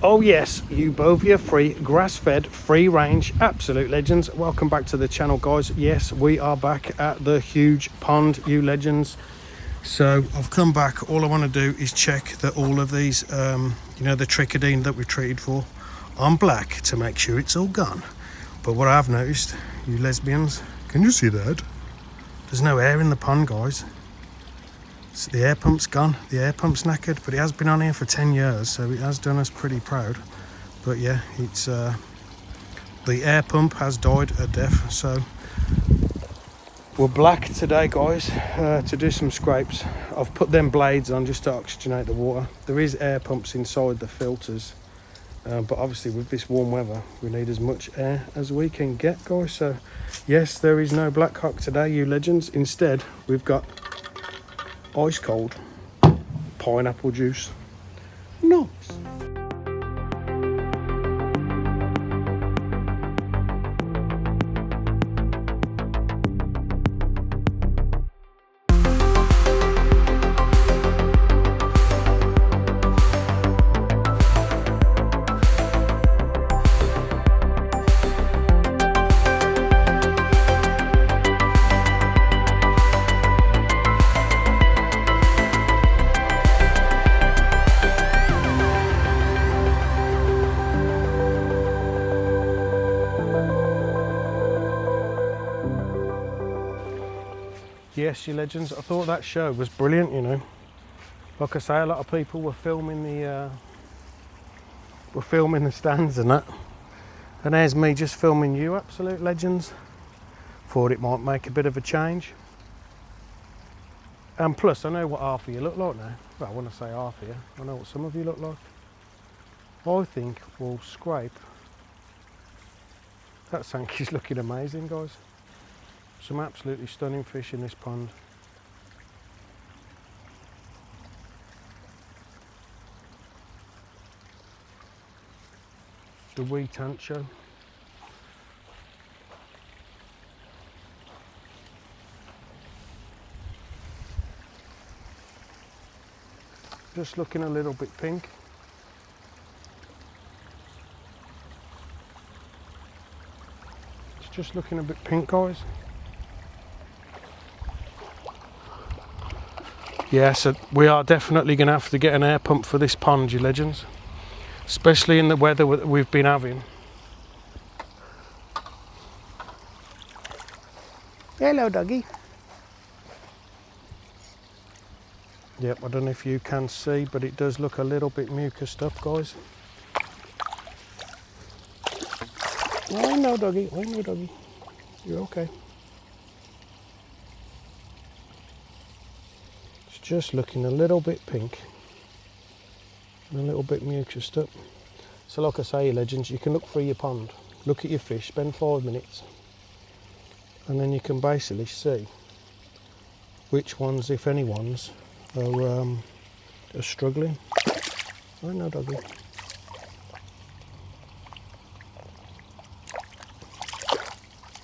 Oh yes, Eubovia free, grass-fed, free-range, absolute legends. Welcome back to the channel, guys. Yes, we are back at the huge pond, you legends. So I've come back. All I want to do is check that all of these, you know, the Trichodina that we treated for, on black to make sure it's all gone. But what I've noticed, you lesbians, can you see that? There's no air in the pond, guys. So the air pump's gone, the air pump's knackered, but it has been on here for 10 years, so it has done us pretty proud. But yeah, it's the air pump has died a death, so we're black today, guys, to do some scrapes. I've put them blades on just to oxygenate the water. There is air pumps inside the filters, but obviously with this warm weather, we need as much air as we can get, guys. So yes, there is no Black Hawk today, you legends. Instead, we've got ice cold pineapple juice. Nice. Yes, you legends. I thought that show was brilliant, you know. Like I say, a lot of people were filming the stands and that. And there's me just filming you, absolute legends. Thought it might make a bit of a change. And plus, I know what half of you look like now. Well, when I say half of you, I know what some of you look like. I think we'll scrape. That Sankey's looking amazing, guys. Some absolutely stunning fish in this pond. The wee Tancho. Just looking a little bit pink. It's just looking a bit pink, guys. Yeah, so we are definitely going to have to get an air pump for this pond, you legends. Especially in the weather that we've been having. Hello, doggy. Yep, I don't know if you can see, but it does look a little bit mucused up, guys. I know, doggy. I know, doggy. You're okay. Just looking a little bit pink and a little bit mucused up. So like I say, legends, you can look through your pond, look at your fish, spend 5 minutes, and then you can basically see which ones, if any ones, are struggling. I know, doggy.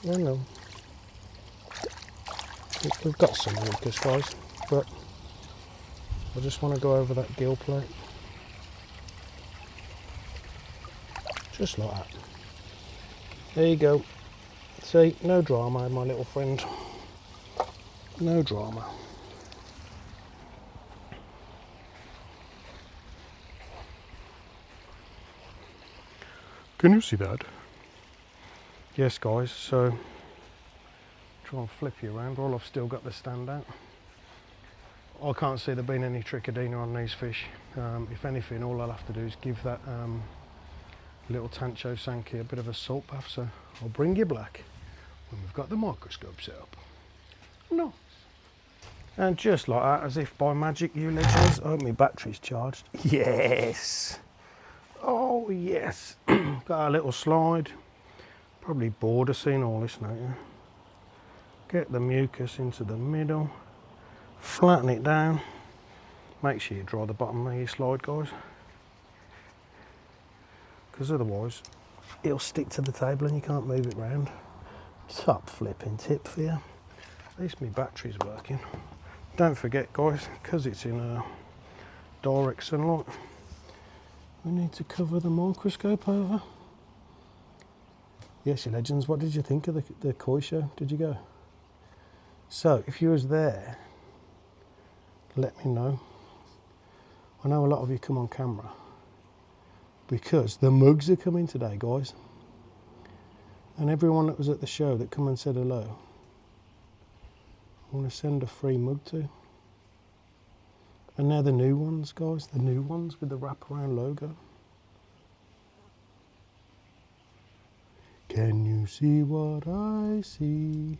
I know. We've got some mucus, guys, but I just want to go over that gill plate. Just like that. There you go. See, no drama, my little friend. No drama. Can you see that? Yes, guys, so try and flip you around while I've still got the stand out. I can't see there being any Trichodina on these fish. If anything, all I'll have to do is give that little Tancho Sankey a bit of a salt bath, so I'll bring you black when we've got the microscope set up. No. And just like that, as if by magic, you legends, I hope my battery's charged. Yes. Oh, yes. Got a little slide. Probably bored of seeing all this now, yeah. Get the mucus into the middle. Flatten it down. Make sure you dry the bottom of your slide, guys. Because otherwise, it'll stick to the table and you can't move it round. Top flipping tip for you. At least my battery's working. Don't forget, guys, because it's in direct sunlight, We need to cover the microscope over. Yes, you legends, what did you think of the koi show? Did you go? So, if you was there, let me know. I know a lot of you come on camera because the mugs are coming today, guys. And everyone that was at the show that come and said hello, I want to send a free mug to. And now the new ones, guys, the new ones with the wraparound logo. Can you see what I see?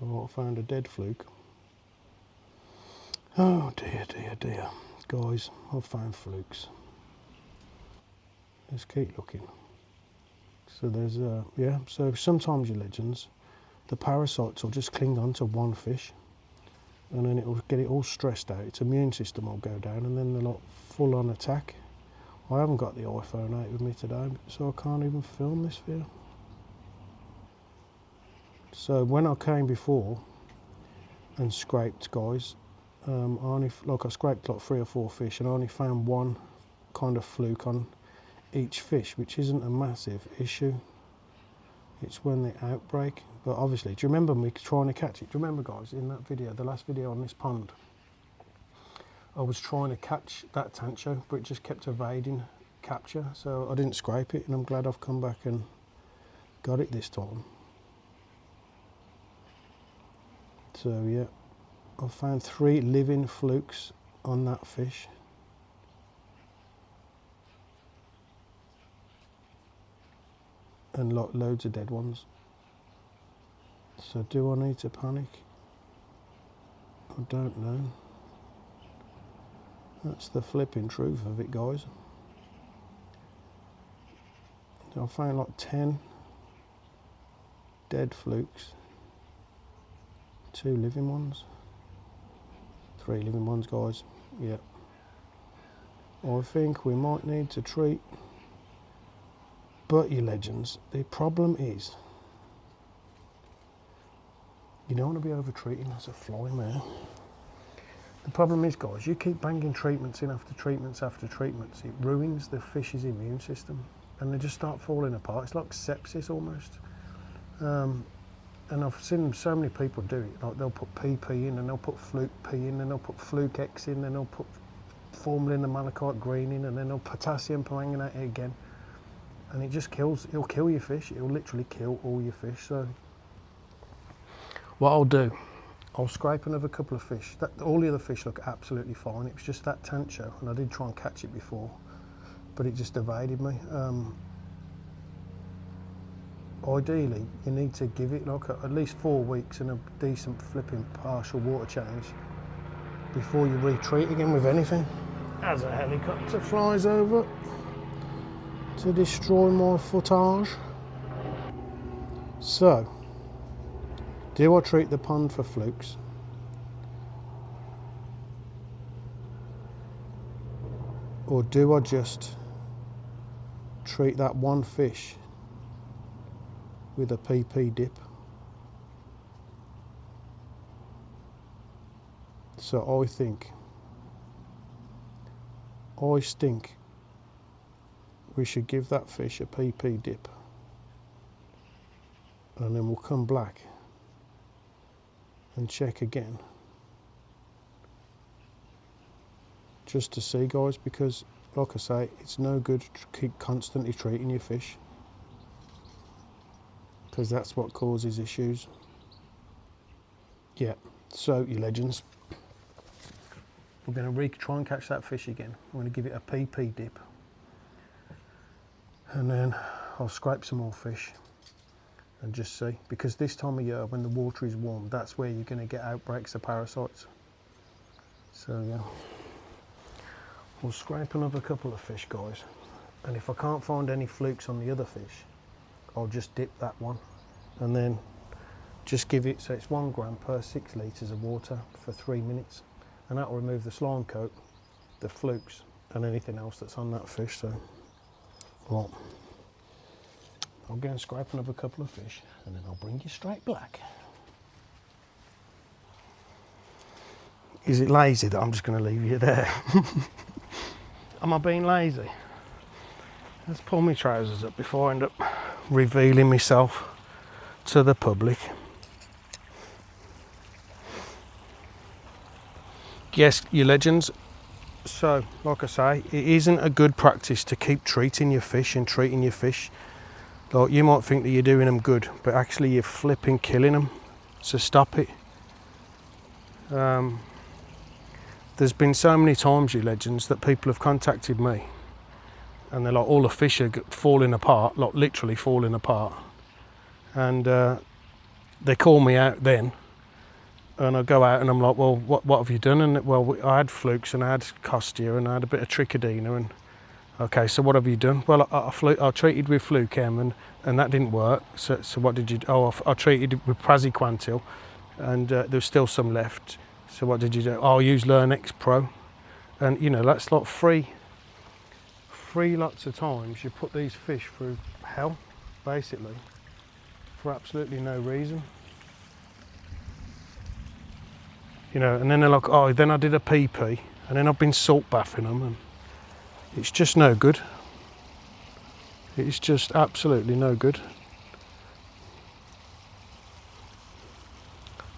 Oh, I found a dead fluke. Oh dear, dear, dear. Guys, I've found flukes. Let's keep looking. So there's yeah, so sometimes, you legends, the parasites will just cling on to one fish and then it'll get it all stressed out. Its immune system will go down and then they're like full on attack. I haven't got the iPhone out with me today, so I can't even film this for you. So when I came before and scraped, guys, I scraped like 3 or 4 fish and I only found one kind of fluke on each fish, which isn't a massive issue. It's when they outbreak. But obviously, do you remember me trying to catch it? Do you remember, guys, in that video, the last video on this pond, I was trying to catch that Tancho, but it just kept evading capture, so I didn't scrape it, and I'm glad I've come back and got it this time. So yeah, I found 3 living flukes on that fish. And loads of dead ones. So do I need to panic? I don't know. That's the flipping truth of it, guys. So I found like 10 dead flukes, 2 living ones, 3 living ones, guys. Yeah. I think we might need to treat. But, you legends, the problem is you don't want to be over treating. There's a fly in there. The problem is, guys, you keep banging treatments in after treatments after treatments. It ruins the fish's immune system and they just start falling apart. It's like sepsis almost. And I've seen so many people do it. Like they'll put PP in and they'll put Fluke P in and they'll put Fluke X in and they'll put formalin and malachite green in and then they'll Potasium Permanganate again. And it just kills, it'll kill your fish. It'll literally kill all your fish. So what I'll do, I'll scrape another couple of fish. All the other fish look absolutely fine. It was just that Tancho, and I did try and catch it before, but it just evaded me. Ideally, you need to give it like at least 4 weeks and a decent flipping partial water change before you retreat again with anything. As a helicopter flies over to destroy my footage. So, do I treat the pond for flukes? Or do I just treat that one fish with a PP dip? So I think, I stink, we should give that fish a PP dip and then we'll come back and check again just to see, guys, because like I say, it's no good to keep constantly treating your fish because that's what causes issues. Yeah, so you legends, we're going to try and catch that fish again. I'm going to give it a PP dip and then I'll scrape some more fish and just see, because this time of year when the water is warm, that's where you're going to get outbreaks of parasites. So yeah, we'll scrape another couple of fish, guys, and if I can't find any flukes on the other fish, I'll just dip that one and then just give it, so it's 1 gram per 6 litres of water for 3 minutes, and that will remove the slime coat, the flukes and anything else that's on that fish. So well, I'll go and scrape another couple of fish and then I'll bring you straight back. Is it lazy that I'm just going to leave you there? Am I being lazy? Let's pull my trousers up before I end up revealing myself to the public. Yes, you legends. So, like I say, it isn't a good practice to keep treating your fish and treating your fish. Like, you might think that you're doing them good, but actually you're flipping killing them. So stop it. There's been so many times, you legends, that people have contacted me and they're like, all the fish are falling apart, like literally falling apart. And they call me out then, and I go out and I'm like, well, what have you done? And well, I had Flukes and I had Costia and I had a bit of Trichodina. And okay, so what have you done? Well, I treated with Fluke M and that didn't work. So what did you do? Oh, I treated with Praziquantel and there's still some left. So what did you do? Oh, I used LearnX Pro. And you know, that's like three lots of times you put these fish through hell, basically, for absolutely no reason. You know, and then they're like, oh, then I did a PP, and then I've been salt bathing them, and it's just no good. It's just absolutely no good.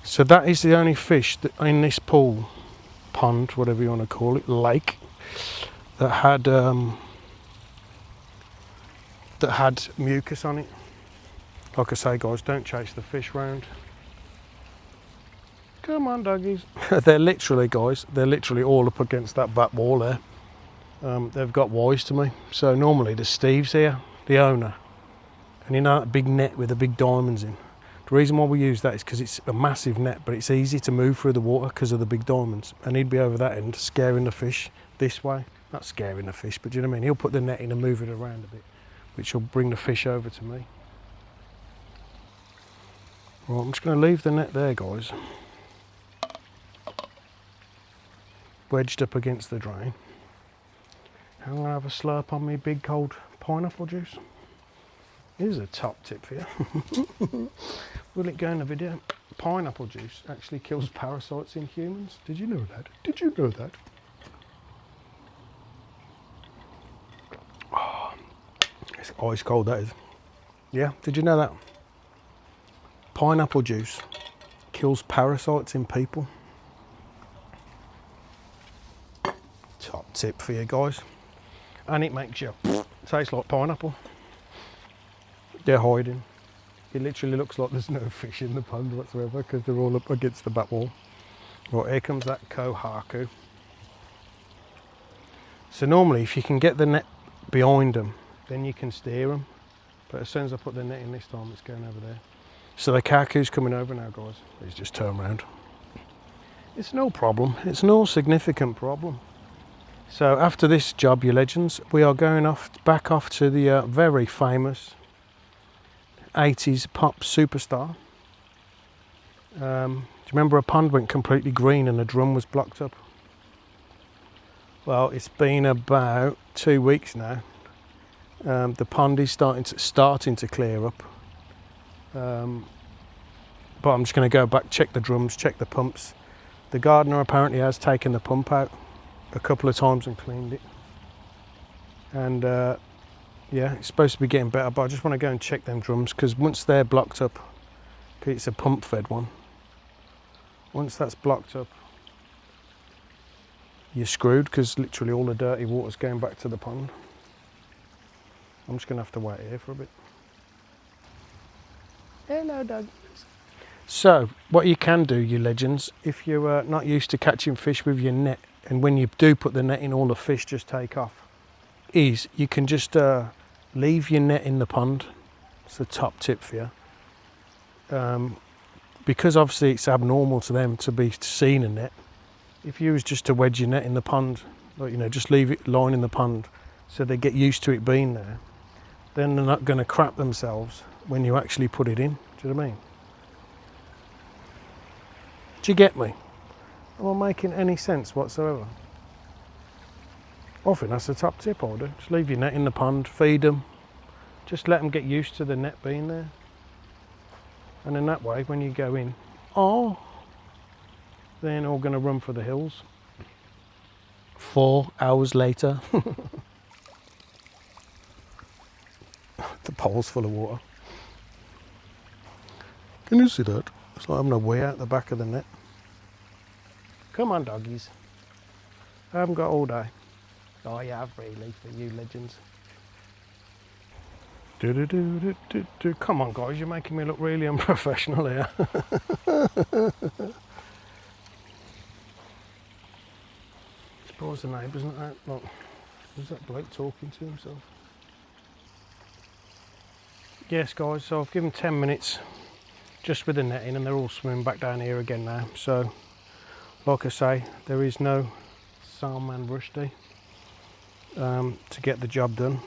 So that is the only fish that in this pool, pond, whatever you want to call it, lake, that had mucus on it. Like I say, guys, don't chase the fish round. Come on, doggies. They're literally, guys, they're literally all up against that back wall there. They've got wise to me. So normally the Steve's here, the owner, and you know that big net with the big diamonds in. The reason why we use that is because it's a massive net, but it's easy to move through the water because of the big diamonds. And he'd be over that end scaring the fish this way. Not scaring the fish, but do you know what I mean? He'll put the net in and move it around a bit, which will bring the fish over to me. Right, I'm just going to leave the net there, guys. Wedged up against the drain. I'm going to have a slurp on me big cold pineapple juice. Here's a top tip for you. Will it go in the video? Pineapple juice actually kills parasites in humans. Did you know that? Did you know that? Oh, it's ice cold, that is. Yeah, did you know that? Pineapple juice kills parasites in people. Top tip for you guys. And it makes you taste like pineapple. They're hiding. It literally looks like there's no fish in the pond whatsoever because they're all up against the back wall. Right, here comes that kohaku. So normally if you can get the net behind them, then you can steer them. But as soon as I put the net in this time, it's going over there. So the kaku's coming over now, guys. He's just turned around. It's no problem. It's no significant problem. So after this job, you legends, we are going back off to the very famous 80s pop superstar. Do you remember a pond went completely green and the drum was blocked up? Well, it's been about 2 weeks now. The pond is starting to clear up. But I'm just going to go back, check the drums, check the pumps. The gardener apparently has taken the pump out a couple of times and cleaned it. And yeah, it's supposed to be getting better, but I just want to go and check them drums because once they're blocked up, because it's a pump fed one, once that's blocked up, you're screwed because literally all the dirty water's going back to the pond. I'm just going to have to wait here for a bit. Hello, dog. So, what you can do, you legends, if you're not used to catching fish with your net, and when you do put the net in, all the fish just take off, is you can just leave your net in the pond. It's a top tip for you. Because obviously it's abnormal to them to be seeing a net. If you was just to wedge your net in the pond, like, you know, just leave it lying in the pond so they get used to it being there, then they're not going to crap themselves when you actually put it in. Do you know what I mean? Do you get me? Am I making any sense whatsoever? I think that's the top tip, I do. Just leave your net in the pond, feed them, just let them get used to the net being there. And in that way, when you go in, oh, Then all going to run for the hills. 4 hours later. The pole's full of water. Can you see that? It's like having a wee out the back of the net. Come on, doggies. I haven't got all day. Oh, you have really, for you legends. Come on, guys, you're making me look really unprofessional here. Surprised the neighbours not out. Look, was that bloke talking to himself? Yes, guys, so I've given 10 minutes just with the netting and they're all swimming back down here again now. So, like I say, there is no Salman Rushdie to get the job done.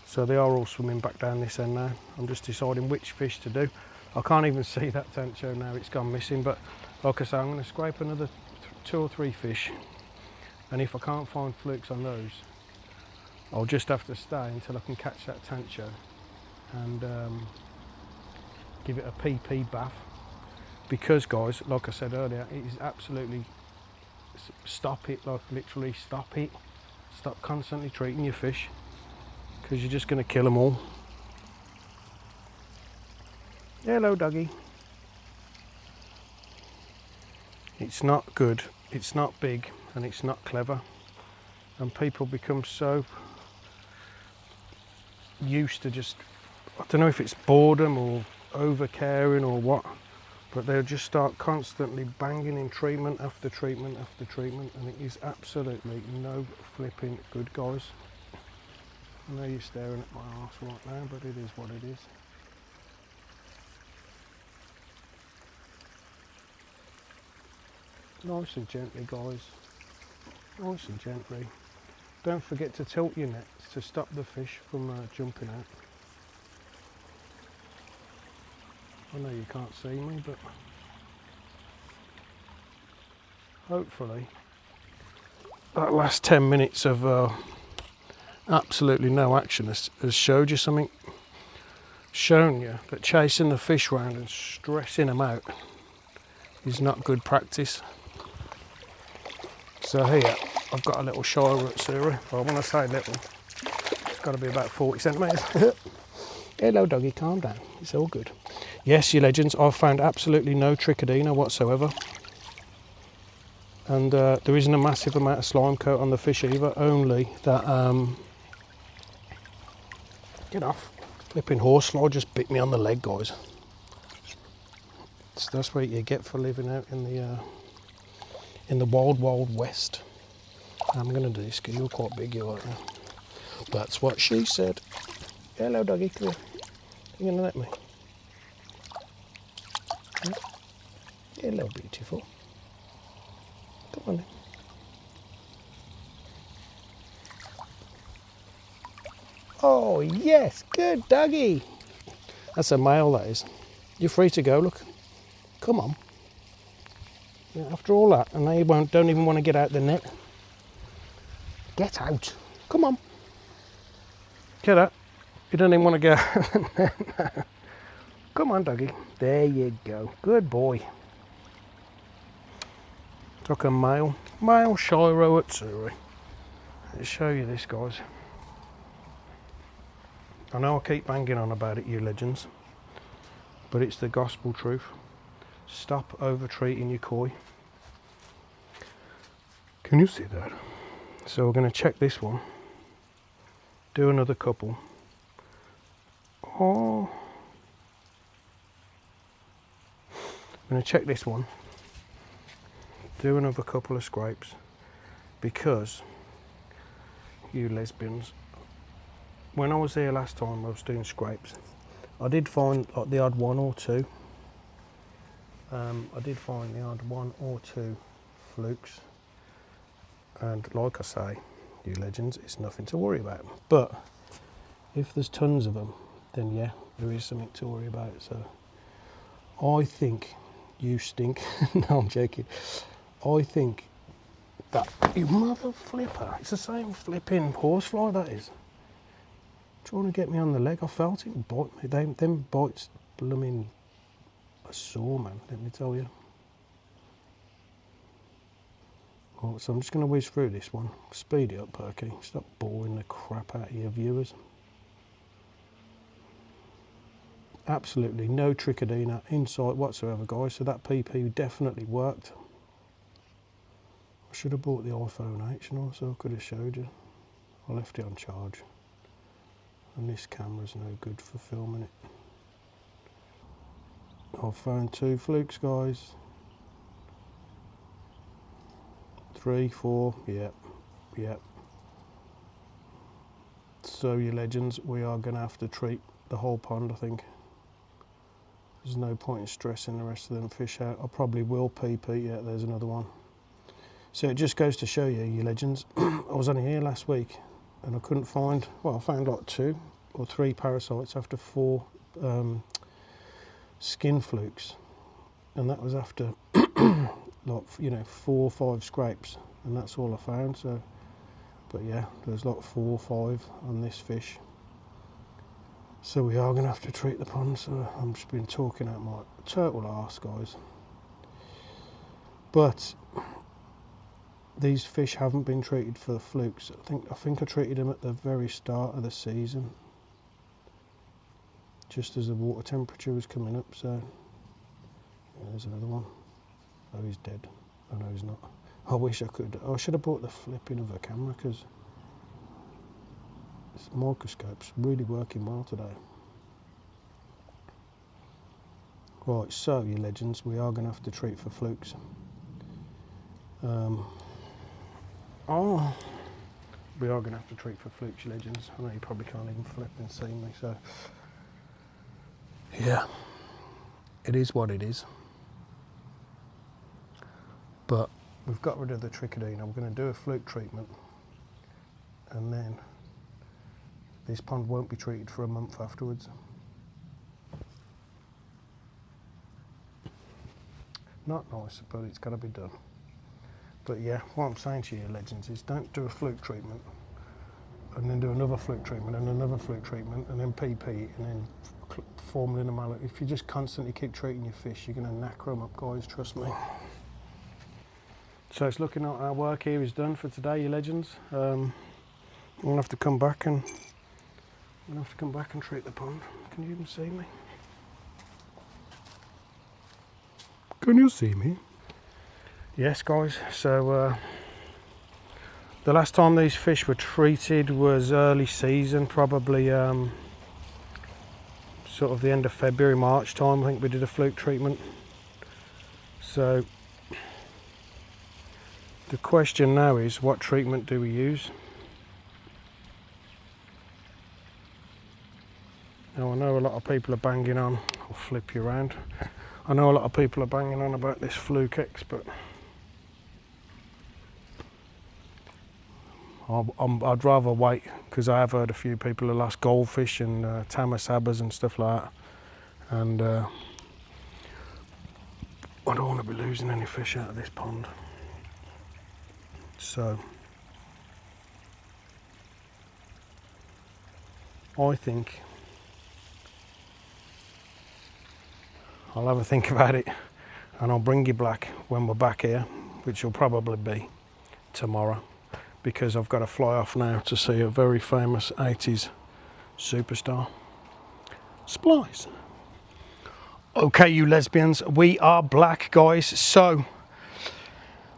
So they are all swimming back down this end now. I'm just deciding which fish to do. I can't even see that Tancho now, it's gone missing, but like I say, I'm going to scrape another 2 or 3 fish, and if I can't find flukes on those, I'll just have to stay until I can catch that Tancho and give it a PP bath, because guys, like I said earlier, it is absolutely, stop it, like literally stop it. Stop constantly treating your fish, because you're just going to kill them all. Hello, doggy. It's not good, it's not big, and it's not clever. And people become so used to just, I don't know if it's boredom or over caring or what, but they'll just start constantly banging in treatment after treatment after treatment, and it is absolutely no flipping good, guys. I know you're staring at my arse right now, but it is what it is. Nice and gently, guys. Nice and gently. Don't forget to tilt your nets to stop the fish from jumping out. I know you can't see me, but hopefully that last 10 minutes of absolutely no action has showed you something, shown you that chasing the fish around and stressing them out is not good practice. So here I've got a little Shire Suri. Well, when I say little, it's got to be about 40 centimetres. Hello doggy, calm down, it's all good. Yes, you legends, I've found absolutely no Trichodina whatsoever. And there isn't a massive amount of slime coat on the fish either, only that, get off, flipping horsefly just bit me on the leg, guys. So that's what you get for living out in the wild, wild west. I'm going to do this because you're quite big, you aren't you? That's what she said. Hello doggy, come here. You going to let me? Hello beautiful. Come on then. Oh yes, good doggy. That's a male, that is. You're free to go, look. Come on. Yeah, after all that, and now you don't even want to get out the net. Get out. Come on. Get out. You don't even want to get out the net now. Come on, doggy. There you go. Good boy. Took a male Shire Suri. Let's show you this, guys. I know I keep banging on about it, you legends, but it's the gospel truth. Stop over treating your koi. Can you see that? So we're going to check this one, do another couple. Oh, I'm going to check this one, do another couple of scrapes, because you lesbians, when I was here last time I was doing scrapes, I did find like the odd 1 or 2. I did find the odd 1 or 2 flukes, and like I say, you legends, it's nothing to worry about. But if there's tons of them, then yeah, there is something to worry about. So I think you stink. No, I'm joking. I think that, you mother flipper, it's the same flipping horsefly that is. Trying to get me on the leg. I felt it bite me. Them bites blooming a sore, man, let me tell you. Right, so I'm just going to whiz through this one. Speed it up, Perky. Stop boring the crap out of your viewers. Absolutely no Trichodina in sight whatsoever, guys. So that PP definitely worked. I should have bought the iPhone 8, shouldn't I? So I could have showed you. I left it on charge. And this camera's no good for filming it. I've found 2 flukes, guys. 3, 4, yep. So you legends, we are going to have to treat the whole pond, I think. There's no point in stressing the rest of them fish out. I probably will PP, yeah, there's another one. So it just goes to show you, you legends, I was only here last week and I couldn't find, well, I found like 2 or 3 parasites after 4 skin flukes. And that was after, like, you know, 4 or 5 scrapes. And that's all I found, so. But yeah, there's like 4 or 5 on this fish. So we are going to have to treat the pond, so I've just been talking out my total arse, guys. But these fish haven't been treated for the flukes. I think I treated them at the very start of the season, just as the water temperature was coming up. So yeah, there's another one. Oh, he's dead. Oh no, he's not. I wish I could. I should have bought the flipping of a camera, because this microscope's really working well today. Right, so you legends, we are going to have to treat for flukes. We are going to have to treat for flukes, you legends. I know you probably can't even flip and see me, so yeah, it is what it is. But we've got rid of the Trichodina. We're going to do a fluke treatment, and then this pond won't be treated for a month afterwards. Not nice, but it's got to be done. But yeah, what I'm saying to you, legends, is don't do a fluke treatment and then do another fluke treatment and another fluke treatment and then PP and then formalin and malate. If you just constantly keep treating your fish, you're going to knacker them up, guys, trust me. So it's looking like our work here is done for today, you legends. I'm going to have to come back and treat the pond. Can you even see me? Can you see me? Yes, guys, so the last time these fish were treated was early season, probably sort of the end of February, March time. I think we did a fluke treatment. So the question now is, what treatment do we use? Now I know a lot of people are banging on, I'll flip you around. I know a lot of people are banging on about this Fluke X, but I'd rather wait, because I have heard a few people have lost goldfish and tamasabas and stuff like that, and I don't want to be losing any fish out of this pond. So I think I'll have a think about it, and I'll bring you back when we're back here, which will probably be tomorrow, because I've got to fly off now to see a very famous 80s superstar, Splice. Okay, you lesbians, we are black, guys. So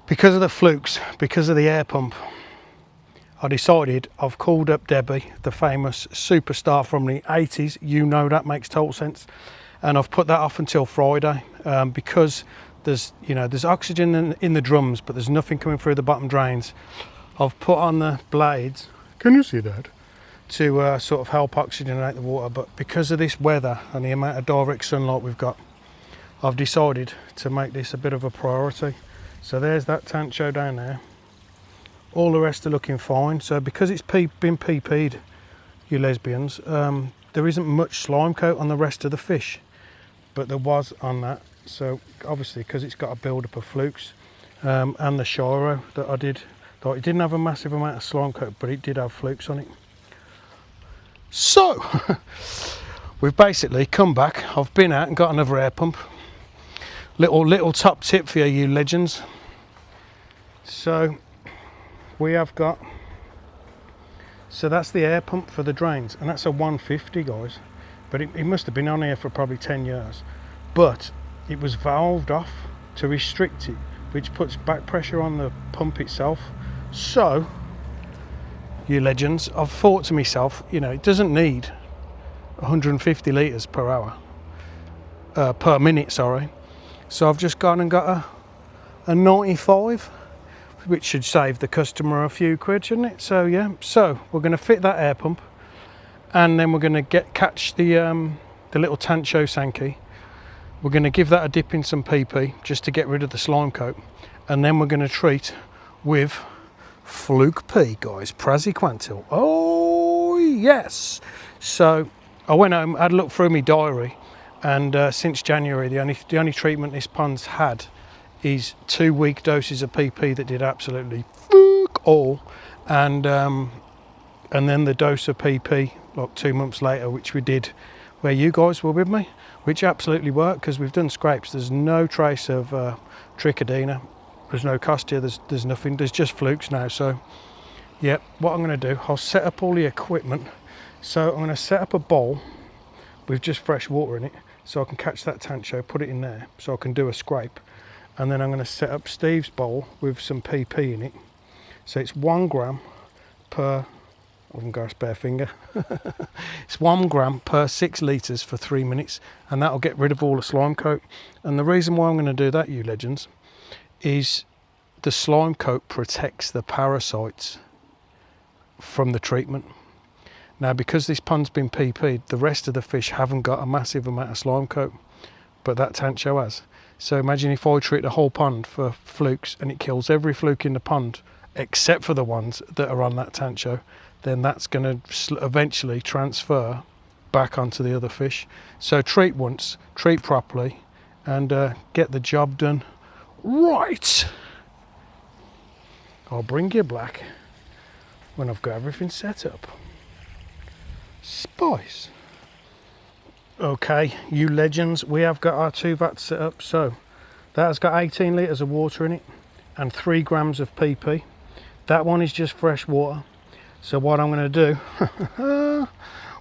because of the flukes, because of the air pump, I decided I've called up Debbie, the famous superstar from the 80s. You know, that makes total sense. And I've put that off until Friday, because there's oxygen in the drums, but there's nothing coming through the bottom drains. I've put on the blades, can you see that, to sort of help oxygenate the water, but because of this weather and the amount of direct sunlight we've got, I've decided to make this a bit of a priority. So there's that Tancho down there. All the rest are looking fine. So because it's been PP'd, you lesbians, there isn't much slime coat on the rest of the fish, but there was on that. So obviously, because it's got a build-up of flukes, and the Shiro that I did, like, it didn't have a massive amount of slime coat, but it did have flukes on it. So we've basically come back. I've been out and got another air pump. Little top tip for you legends. So we have got, so that's the air pump for the drains, and that's a 150, guys. But it must have been on here for probably 10 years. But it was valved off to restrict it, which puts back pressure on the pump itself. So, you legends, I've thought to myself, you know, it doesn't need 150 litres per hour, per minute, sorry. So I've just gone and got a 95, which should save the customer a few quid, shouldn't it? So yeah, so we're going to fit that air pump, and then we're going to catch the little Tancho Sankey. We're going to give that a dip in some PP just to get rid of the slime coat, and then we're going to treat with Fluke P, guys, praziquantel. Oh yes. So I went home, had a look through my diary, and since January the only treatment this pond's had is 2 week doses of PP that did absolutely fuck all, and then the dose of PP like 2 months later, which we did where you guys were with me, which absolutely worked because we've done scrapes. There's no trace of Trichodina, there's no Costia, there's nothing, there's just Flukes now. So yeah, what I'm going to do, I'll set up all the equipment. So I'm going to set up a bowl with just fresh water in it, so I can catch that Tancho, put it in there so I can do a scrape. And then I'm going to set up Steve's bowl with some PP in it. So it's 1 gram per, I haven't got a spare finger. It's 1 gram per 6 litres for 3 minutes, and that'll get rid of all the slime coat. And the reason why I'm going to do that, you legends, is the slime coat protects the parasites from the treatment. Now, because this pond's been PP'd, the rest of the fish haven't got a massive amount of slime coat, but that Tancho has. So imagine if I treat the whole pond for flukes and it kills every fluke in the pond except for the ones that are on that Tancho, then that's going to eventually transfer back onto the other fish. So treat once, treat properly, and get the job done right. I'll bring you back when I've got everything set up. Spice. Okay, you legends, we have got our 2 vats set up. So that has got 18 litres of water in it and 3 grams of PP. That one is just fresh water. So what I'm going to do,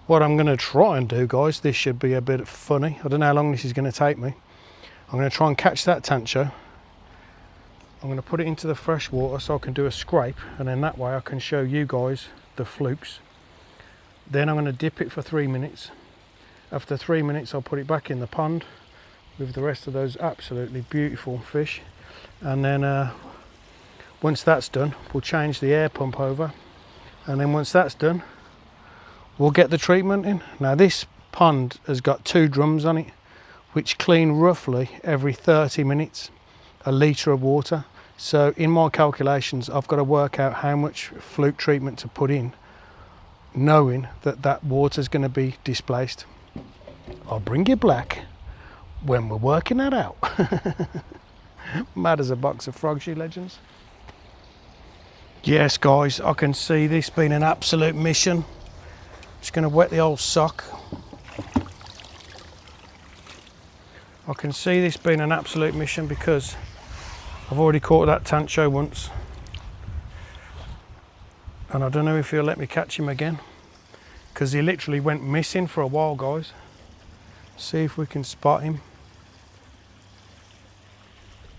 what I'm going to try and do, guys, this should be a bit funny. I don't know how long this is going to take me. I'm going to try and catch that Tancho. I'm going to put it into the fresh water so I can do a scrape, and then that way I can show you guys the flukes. Then I'm going to dip it for 3 minutes. After 3 minutes I'll put it back in the pond with the rest of those absolutely beautiful fish, and then once that's done we'll change the air pump over, and then once that's done we'll get the treatment in. Now this pond has got 2 drums on it which clean roughly every 30 minutes a litre of water. So in my calculations I've got to work out how much fluke treatment to put in, knowing that that water is going to be displaced. I'll bring you back when we're working that out. Mad as a box of frogs, you legends. Yes guys, I can see this being an absolute mission. Just going to wet the old sock. I can see this being an absolute mission because I've already caught that Tancho once, and I don't know if he'll let me catch him again because he literally went missing for a while, guys. See if we can spot him.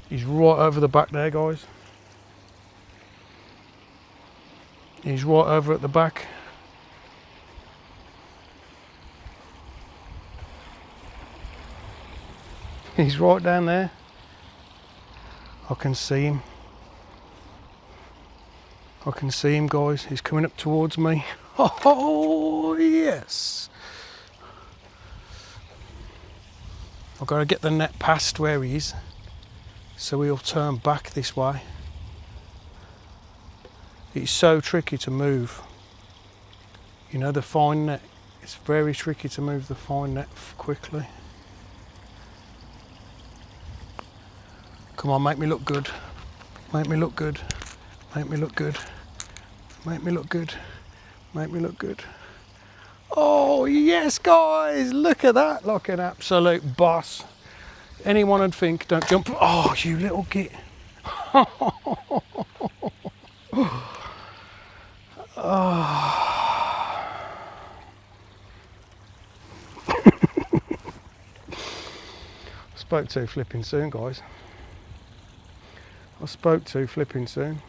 He's right over the back there, guys. He's right over at the back. He's right down there. I can see him. I can see him, guys. He's coming up towards me. Oh yes. I've got to get the net past where he is, so he'll turn back this way. It's so tricky to move. You know, the fine net, it's very tricky to move the fine net quickly. Come on, make me look good. Make me look good. Make me look good. Make me look good. Make me look good. Oh yes guys, look at that, like an absolute boss. Anyone would think, don't jump. Oh, you little git. spoke too flipping soon, guys. I spoke too flipping soon.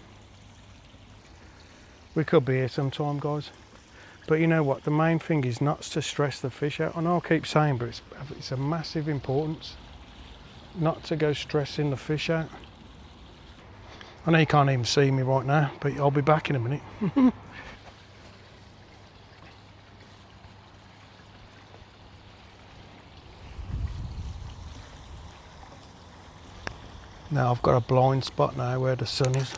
We could be here sometime, guys. But you know what? The main thing is not to stress the fish out. I know I keep saying, but it's a massive importance not to go stressing the fish out. I know you can't even see me right now, but I'll be back in a minute. Now I've got a blind spot now where the sun is.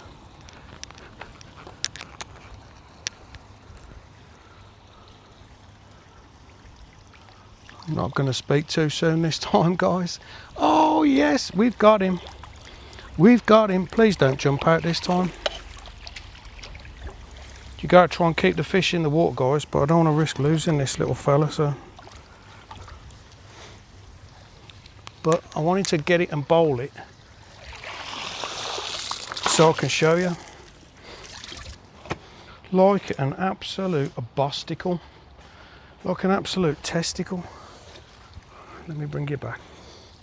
I'm not going to speak too soon this time, guys. Oh yes, we've got him. We've got him. Please don't jump out this time. You got to try and keep the fish in the water, guys, but I don't want to risk losing this little fella, so. But I wanted to get it and bowl it so I can show you. Like an absolute bosticle. Like an absolute testicle. Let me bring you back.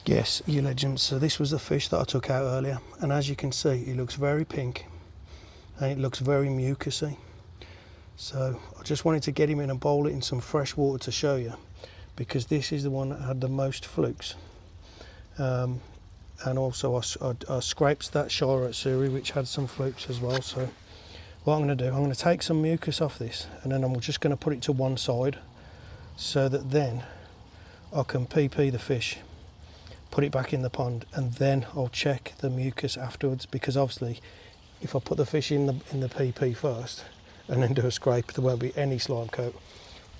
Yes, you legends. So this was the fish that I took out earlier, and as you can see, he looks very pink and it looks very mucousy. So I just wanted to get him in and bowl it in some fresh water to show you, because this is the one that had the most flukes. And also I scraped that Shira Suri, which had some flukes as well. So what I'm going to do, I'm going to take some mucus off this, and then I'm just going to put it to one side so that then I can PP the fish, put it back in the pond, and then I'll check the mucus afterwards, because obviously if I put the fish in the PP first and then do a scrape, there won't be any slime coat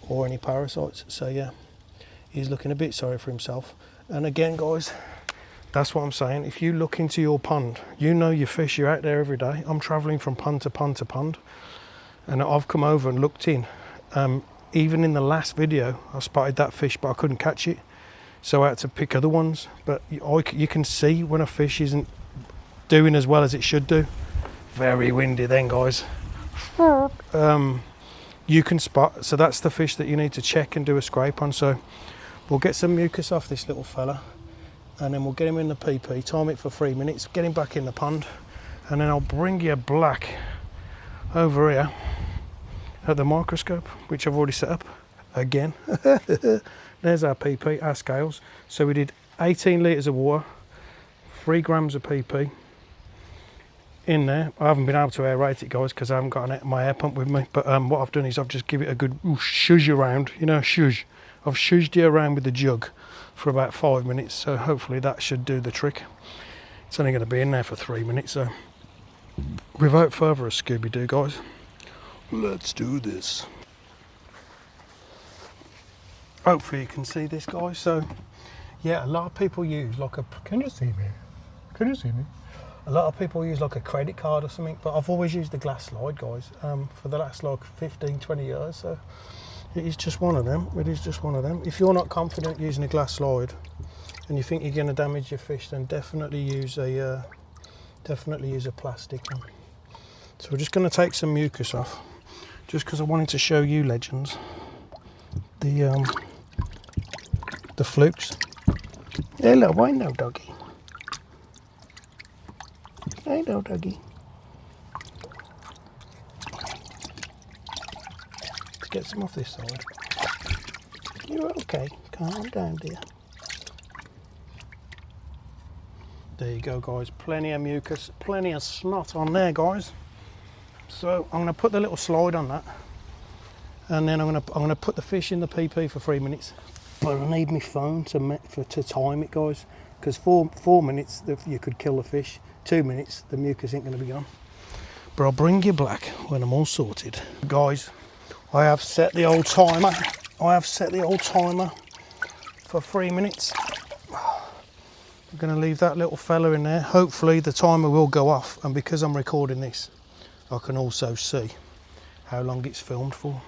or any parasites. So yeah, he's looking a bit sorry for himself. And again, guys, that's what I'm saying. If you look into your pond, you know your fish, you're out there every day. I'm traveling from pond to pond to pond, and I've come over and looked in. Even in the last video, I spotted that fish, but I couldn't catch it. So I had to pick other ones. But you can see when a fish isn't doing as well as it should do. Very windy then, guys. You can spot, so that's the fish that you need to check and do a scrape on. So we'll get some mucus off this little fella, and then we'll get him in the PP, time it for 3 minutes, get him back in the pond, and then I'll bring you black over here at the microscope, which I've already set up again. There's our PP, our scales. So we did 18 litres of water, 3 grams of PP in there. I haven't been able to aerate it, guys, because I haven't got my air pump with me. But what I've done is I've just give it a good shush around, you know, shush. I've shushed it around with the jug for about 5 minutes, so hopefully that should do the trick. It's only going to be in there for 3 minutes, so without further ado, Scooby-Doo, guys, let's do this. Hopefully you can see this, guys. So yeah, a lot of people use like a, can you see me? Can you see me? A lot of people use like a credit card or something, but I've always used the glass slide, guys, for the last like 15-20 years. So it is just one of them. It is just one of them. If you're not confident using a glass slide and you think you're going to damage your fish, then definitely use a plastic one. So we're just going to take some mucus off, just because I wanted to show you legends the flukes. Hello, I know, doggy. Hello, doggy. Let's get some off this side. You're okay. Calm down, dear. There you go, guys. Plenty of mucus, plenty of snot on there, guys. So I'm going to put the little slide on that, and then I'm going to put the fish in the PP for 3 minutes. But I need my phone to time it, guys, because 4 minutes you could kill the fish. 2 minutes, the mucus ain't going to be gone. But I'll bring you black when I'm all sorted. Guys, I have set the old timer. For 3 minutes. I'm going to leave that little fella in there. Hopefully the timer will go off, and because I'm recording this, I can also see how long it's filmed for.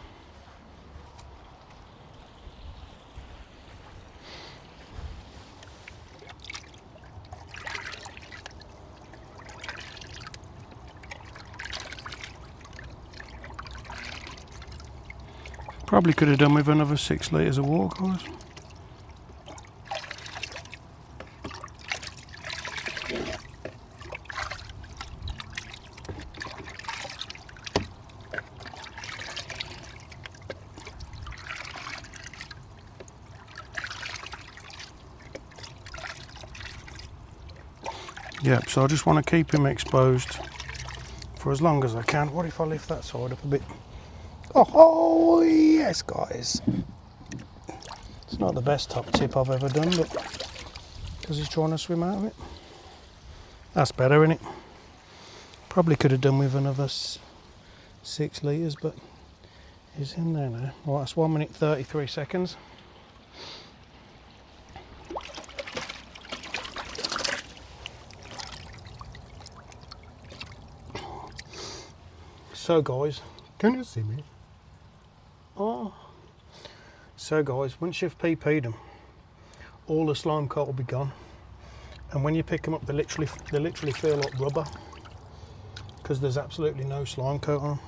Probably could have done with another 6 litres of water, guys. Yep, so I just want to keep him exposed for as long as I can. What if I lift that side up a bit? Oh, yes, guys. It's not the best top tip I've ever done, but because he's trying to swim out of it. That's better, isn't it? Probably could have done with another 6 litres, but he's in there now. Well, that's 1 minute 33 seconds. So guys, can you see me? Oh. So guys, once you've PP'd them, all the slime coat will be gone. And when you pick them up, they literally feel like rubber because there's absolutely no slime coat on them.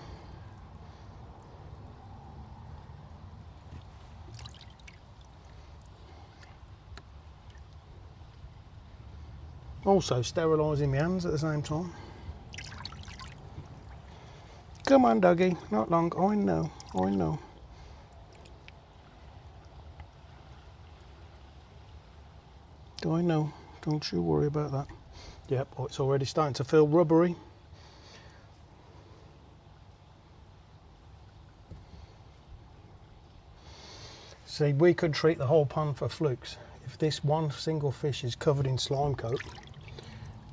Also sterilising my hands at the same time. Come on, doggy, not long. I know, I know. I know, don't you worry about that. Yep, oh, it's already starting to feel rubbery. See, we could treat the whole pond for flukes. If this one single fish is covered in slime coat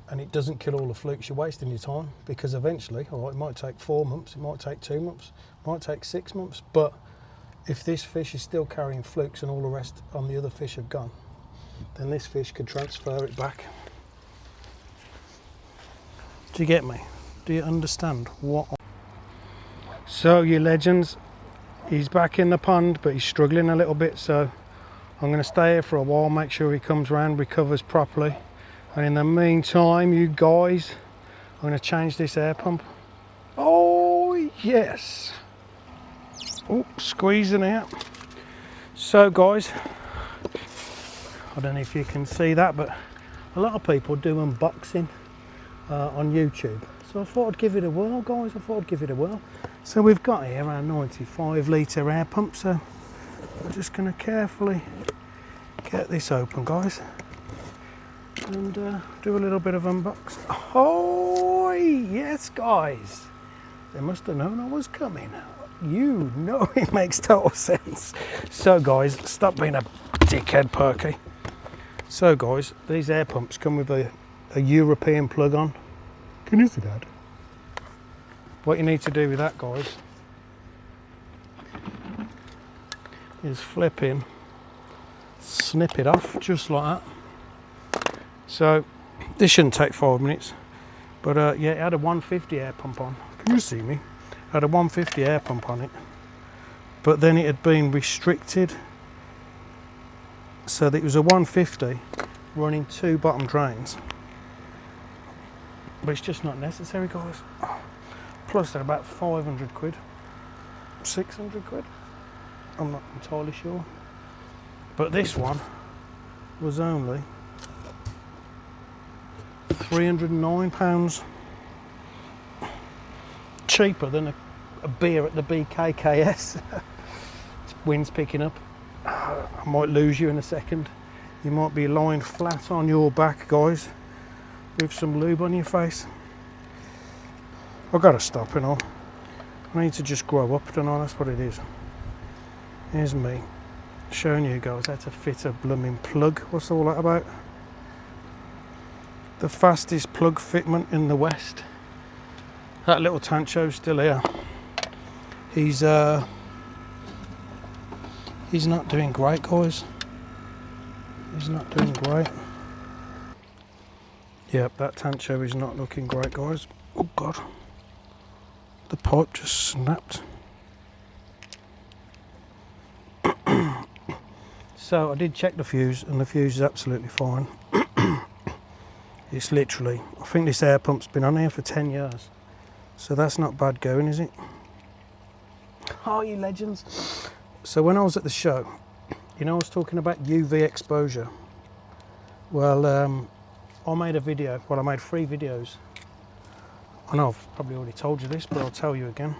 and it doesn't kill all the flukes, you're wasting your time, because eventually, all right, it might take 4 months, it might take 2 months, it might take 6 months, but if this fish is still carrying flukes and all the rest on the other fish have gone, then this fish could transfer it back. Do you get me? Do you understand what? So, you legends, he's back in the pond, but he's struggling a little bit, so I'm going to stay here for a while, make sure he comes round, recovers properly. And in the meantime, you guys, I'm going to change this air pump. Oh, yes. Oh, squeezing out. So, guys, I don't know if you can see that, but a lot of people do unboxing on YouTube. So I thought I'd give it a whirl, guys. I thought I'd give it a whirl. So we've got here our 95 litre air pump. So I'm just going to carefully get this open, guys, and do a little bit of unboxing. Oh, yes, guys. They must have known I was coming. You know it makes total sense. So, guys, stop being a dickhead, Perky. So, guys, these air pumps come with a European plug on. Can you see that? What you need to do with that, guys, is flip in, snip it off just like that. So this shouldn't take 5 minutes, but yeah, it had a 150 air pump on. Can you see me? It had a 150 air pump on it, but then it had been restricted so that it was a 150 running 2 bottom drains. But it's just not necessary, guys. Plus they're about 500 quid, 600 quid, I'm not entirely sure. But this one was only £309, cheaper than a beer at the BKKS. Wind's picking up. I might lose you in a second. You might be lying flat on your back, guys, with some lube on your face. I've got to stop, you know. I need to just grow up, don't I? That's what it is. Here's me showing you guys how to fit a blooming plug. What's all that about? The fastest plug fitment in the West. That little Tancho's still here. He's not doing great, guys. He's not doing great. Yep, that Tancho is not looking great, guys. Oh God, the pipe just snapped. So I did check the fuse, and the fuse is absolutely fine. It's literally, I think this air pump's been on here for 10 years. So that's not bad going, is it? Oh, you legends. So when I was at the show, you know, I was talking about UV exposure. Well, I made a video, well, I made 3 videos. I know I've probably already told you this, but I'll tell you again.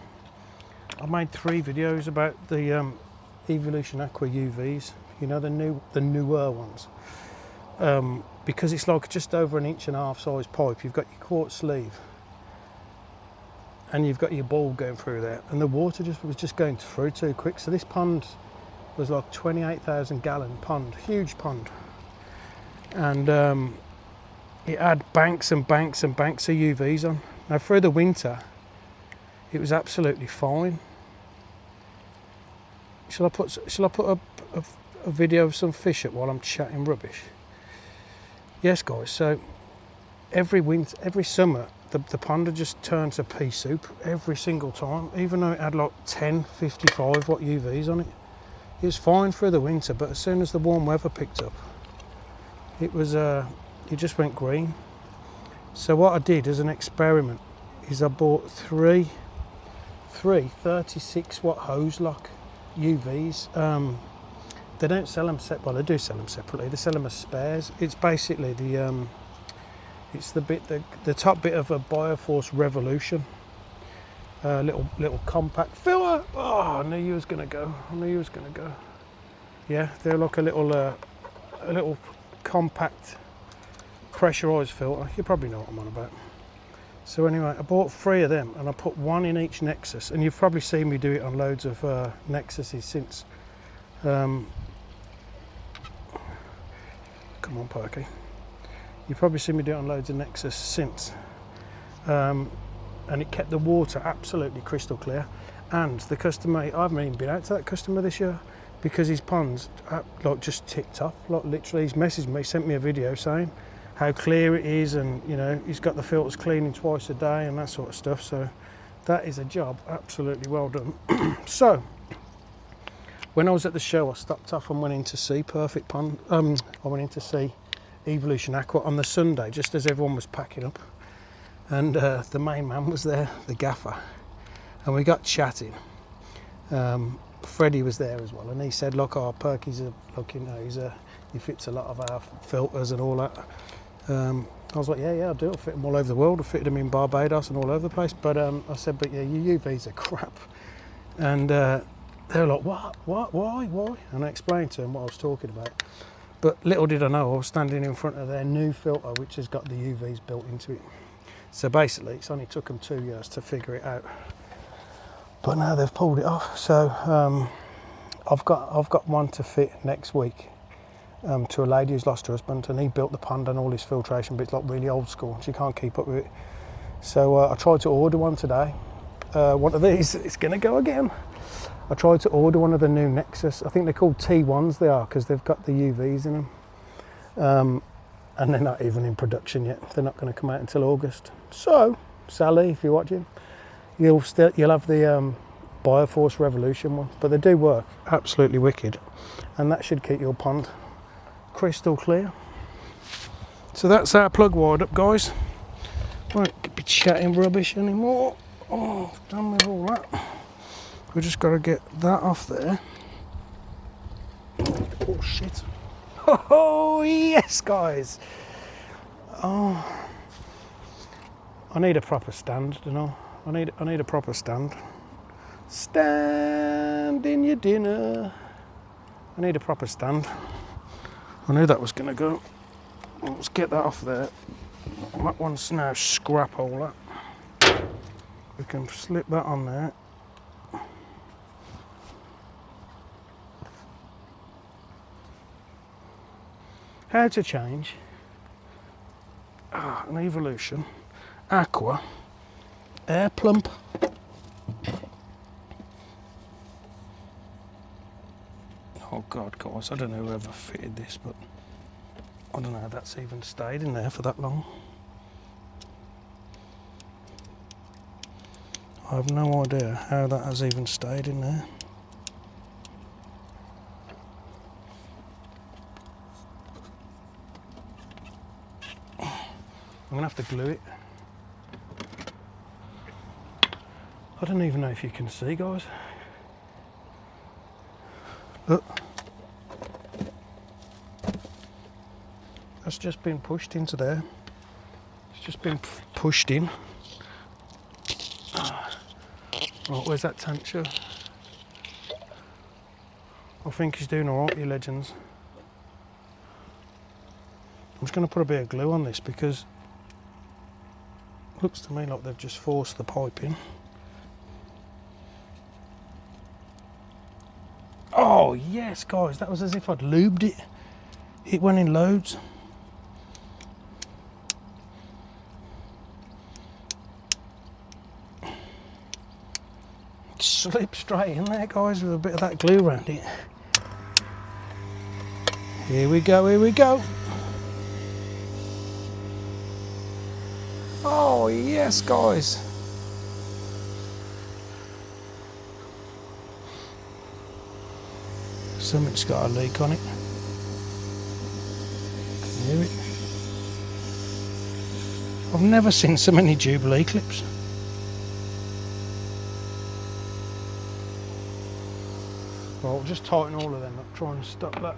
I made 3 videos about the Evolution Aqua UVs, you know, the newer ones. because it's like just over 1.5 inch size pipe, you've got your quartz sleeve and you've got your ball going through there, and the water was just going through too quick. So this pond was like 28,000 gallon pond, huge pond, and it had banks and banks and banks of UVs on. Now through the winter it was absolutely fine. Shall I put a video of some fish up while I'm chatting rubbish? Yes guys, so every summer the pond had just turned to pea soup every single time, even though it had like 10, 55 watt UVs on it. It was fine through the winter, but as soon as the warm weather picked up, it just went green. So what I did as an experiment is I bought three 36 watt hose lock UVs. They don't sell them well, they do sell them separately. They sell them as spares. It's basically it's the top bit of a Bioforce Revolution. Little compact filter. Oh, I knew you was gonna go. Yeah, they're like a little compact pressurized filter. You probably know what I'm on about. So anyway, I bought 3 of them and I put 1 in each Nexus, and you've probably seen me do it on loads of Nexuses since. Come on, Perky. You've probably seen me do it on loads of Nexus since. And it kept the water absolutely crystal clear. And the customer, I haven't even been out to that customer this year because his ponds like just ticked off. Like literally, he's messaged me, sent me a video saying how clear it is, and you know, he's got the filters cleaning twice a day and that sort of stuff. So that is a job absolutely well done. So when I was at the show, I stopped off and went in to see Perfect Pond. I went in to see Evolution Aqua on the Sunday, just as everyone was packing up, and the main man was there, the gaffer, and we got chatting. Freddie was there as well, and he said, "Look, our Perky's he fits a lot of our filters and all that." I was like, yeah, I do. I'll fit them all over the world. I fitted them in Barbados and all over the place. But I said, but yeah, your UVs are crap. And they were like, what, why? And I explained to them what I was talking about. But little did I know, I was standing in front of their new filter, which has got the UVs built into it. So basically, it's only took them 2 years to figure it out. But now they've pulled it off. So I've got one to fit next week. To a lady who's lost her husband, and he built the pond and all his filtration bits, like really old school. She can't keep up with it. So I tried to order one today. One of these, it's gonna go again. I tried to order one of the new Nexus. I think they're called T1s, they are, because they've got the UVs in them. And they're not even in production yet. They're not gonna come out until August. So, Sally, if you're watching, you'll have the Bioforce Revolution one, but they do work absolutely wicked. And that should keep your pond crystal clear. So that's our plug wired up, guys. Won't be chatting rubbish anymore. Oh, done with all that. We just got to get that off there. Oh shit! Oh yes, guys. Oh, I need a proper stand, don't I? I need a proper stand. Stand in your dinner. I need a proper stand. I knew that was going to go. Let's get that off there. That one's now scrap all that. We can slip that on there. How to change an Evolution Aqua air plump. Oh God, guys, I don't know whoever fitted this, but I don't know how that's even stayed in there for that long. I have no idea how that has even stayed in there. I'm gonna have to glue it. I don't even know if you can see, guys. Look. That's just been pushed into there. It's just been pushed in. Right, where's that Tancho? I think he's doing alright, you legends. just going to put a bit of glue on this because it looks to me like they've just forced the pipe in. Oh yes guys, that was as if I'd lubed it. It went in loads. Slip straight in there guys with a bit of that glue around it. Here we go, here we go. Oh yes guys. Something's got a leak on it. Can you hear it? I've never seen so many Jubilee clips. Well, I'll just tighten all of them up, try and stop that.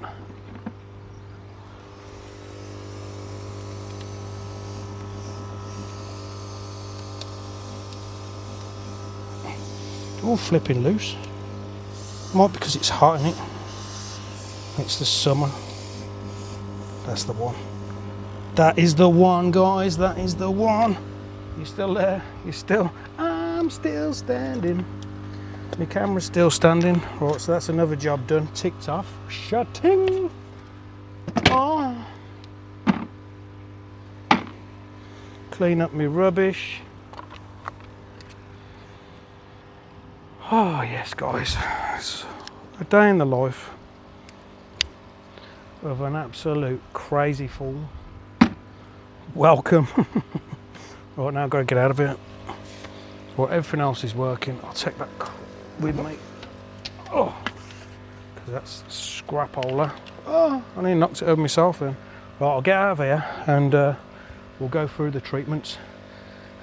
They're all flipping loose. Might be because it's hot in it. It's the summer. That's the one. That is the one, guys. That is the one. You're still there. You're still. I'm still standing. My camera's still standing. Right, so that's another job done. Ticked off. Shutting. Oh. Clean up my rubbish. Oh yes, guys. It's a day in the life of an absolute crazy fool. Welcome. Right, now I've got to get out of here. Well, everything else is working. I'll take that with me. Oh, because that's scrapola. Oh, I nearly knocked it over myself then. Right, I'll get out of here and we'll go through the treatments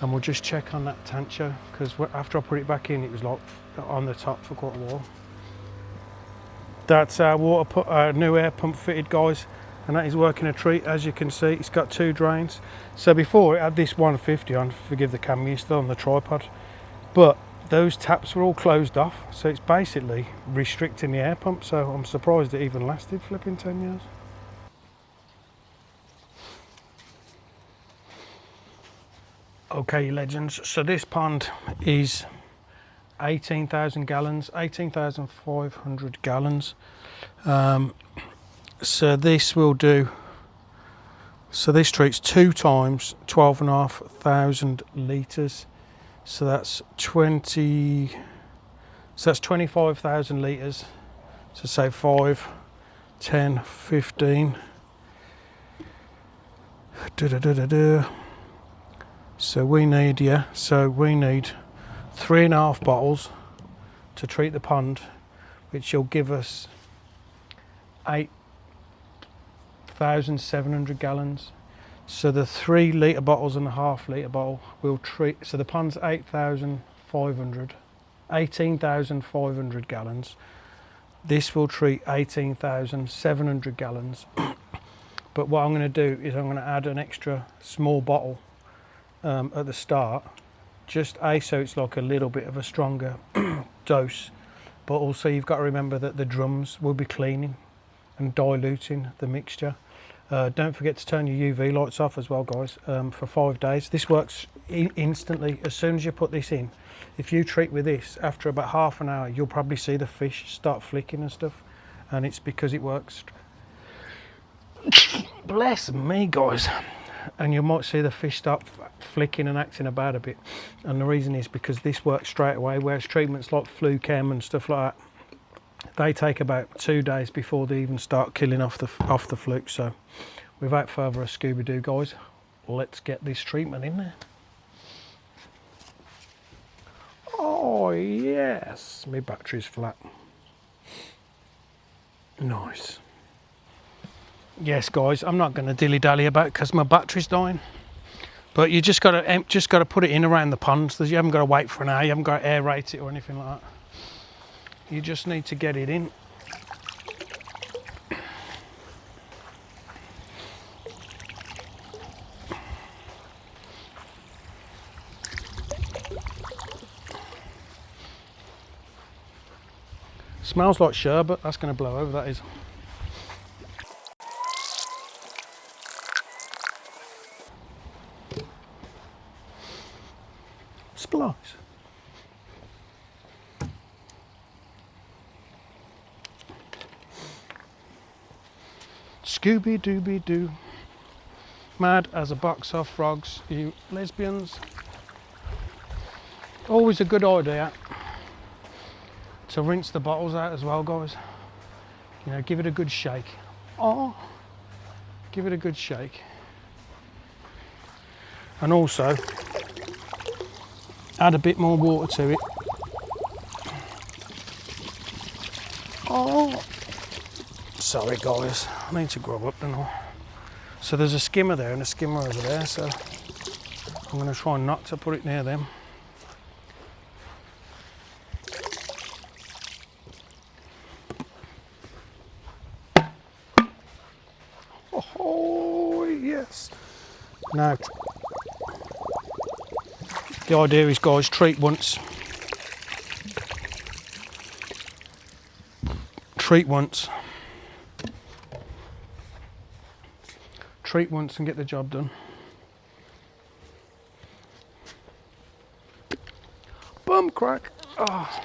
and we'll just check on that Tancho because after I put it back in, it was like on the top for quite a while. That's our new air pump fitted, guys, and that is working a treat. As you can see, it's got 2 drains. So before it had this 150 on, forgive the camera, you're still on the tripod, but those taps were all closed off, so it's basically restricting the air pump. So I'm surprised it even lasted flipping 10 years. Okay, legends, so this pond is 18,000 gallons, 18,500 gallons. So this will do, so this treats 2 times 12,500 litres. So that's 25,000 litres. So say 5, 10, 15. So we need, so we need 3.5 bottles to treat the pond, which will give us 8,700 gallons. So the 3 litre bottles and a half litre bottle will treat, so the pond's 18,500 gallons. This will treat 18,700 gallons. But what I'm going to do is I'm going to add an extra small bottle at the start, just so it's like a little bit of a stronger dose, but also you've got to remember that the drums will be cleaning and diluting the mixture. Don't forget to turn your UV lights off as well, guys, for 5 days. This works instantly as soon as you put this in. If you treat with this, after about half an hour you'll probably see the fish start flicking and stuff, and it's because it works. Bless me, guys. And you might see the fish start flicking and acting about a bit, and the reason is because this works straight away, whereas treatments like Flukes and stuff like that, they take about 2 days before they even start killing off the flukes. So without further ado, Scooby-Doo, guys, let's get this treatment in there. Oh yes, my battery's flat. Nice. Yes, guys, I'm not going to dilly-dally about it because my battery's dying. But you just got to put it in around the pond. So you haven't got to wait for an hour. You haven't got to aerate it or anything like that. You just need to get it in. Smells like sherbet. That's going to blow over, that is. Scooby-Dooby-Doo. Mad as a box of frogs, you lesbians. Always a good idea to rinse the bottles out as well, guys. You know, give it a good shake. Oh, give it a good shake. And also add a bit more water to it. Oh, sorry guys, I need to grow up, don't I? So there's a skimmer there and a skimmer over there, so I'm going to try not to put it near them. Oh yes. Now the idea is, guys, treat once. Treat once. Treat once and get the job done. Bum crack. Oh,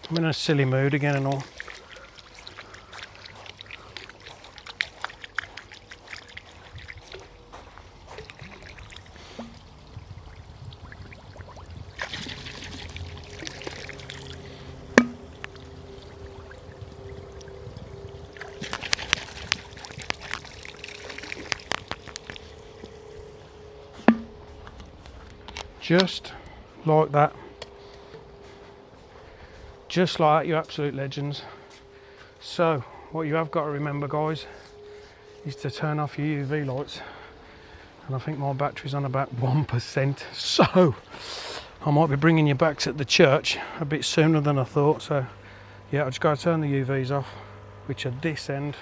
I'm in a silly mood again and all. Just like that. Just like that, you absolute legends. So, what you have got to remember, guys, is to turn off your UV lights. And I think my battery's on about 1%. So, I might be bringing you back to the church a bit sooner than I thought. So, yeah, I just got to turn the UVs off, which are this end.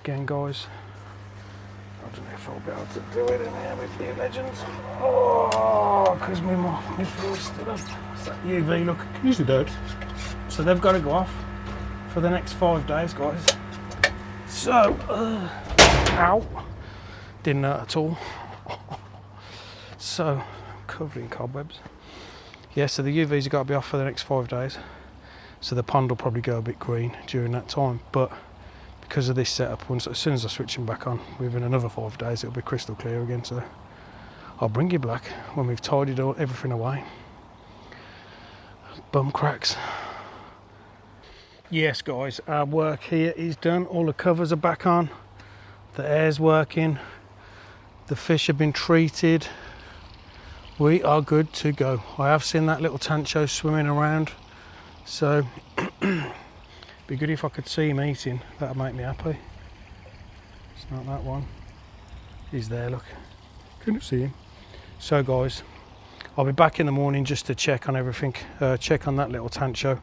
Again, guys, I don't know if I'll be able to do it in here with you legends. Oh, because my feel's still up. What's that UV look? Can you see that? So they've got to go off for the next 5 days, guys. So, ow, didn't hurt at all. So, covered in cobwebs. Yeah, so the UVs have got to be off for the next 5 days. So the pond will probably go a bit green during that time, but because of this setup, as soon as I switch them back on, within another 5 days, it'll be crystal clear again. So I'll bring you back when we've tidied everything away. Bum cracks. Yes, guys, our work here is done. All the covers are back on. The air's working. The fish have been treated. We are good to go. I have seen that little Tancho swimming around. So be good if I could see him eating. That'd make me happy. It's not that one. He's there, look. Can you see him? So guys, I'll be back in the morning just to check on everything. Check on that little Tancho.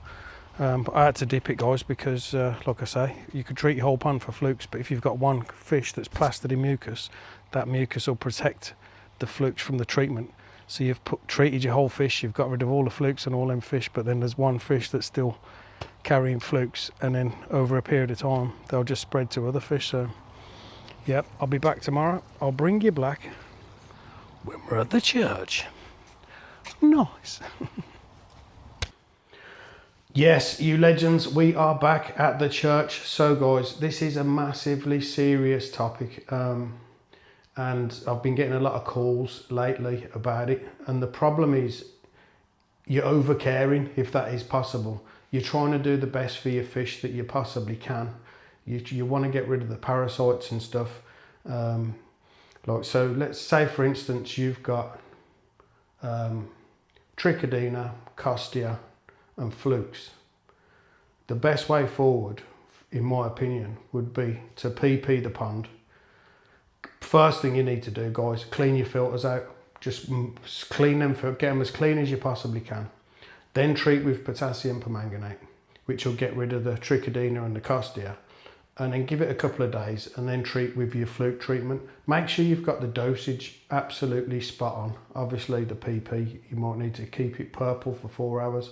But I had to dip it, guys, because like I say, you could treat your whole pond for flukes, but if you've got one fish that's plastered in mucus, that mucus will protect the flukes from the treatment. So you've treated your whole fish, you've got rid of all the flukes and all them fish, but then there's one fish that's still carrying flukes, and then over a period of time they'll just spread to other fish. So yep, I'll be back tomorrow. I'll bring you back when we're at the church. Nice. Yes, you legends, we are back at the church. So guys, this is a massively serious topic, and I've been getting a lot of calls lately about it, and the problem is you're over caring, if that is possible. You're trying to do the best for your fish that you possibly can. You want to get rid of the parasites and stuff. So let's say, for instance, you've got Trichodina, Costia and Flukes. The best way forward, in my opinion, would be to PP the pond. First thing you need to do, guys, clean your filters out. Just clean them, get them as clean as you possibly can. Then treat with Potasium Permanganate, which will get rid of the Trichodina and the Costia. And then give it a couple of days and then treat with your fluke treatment. Make sure you've got the dosage absolutely spot on. Obviously the PP, you might need to keep it purple for 4 hours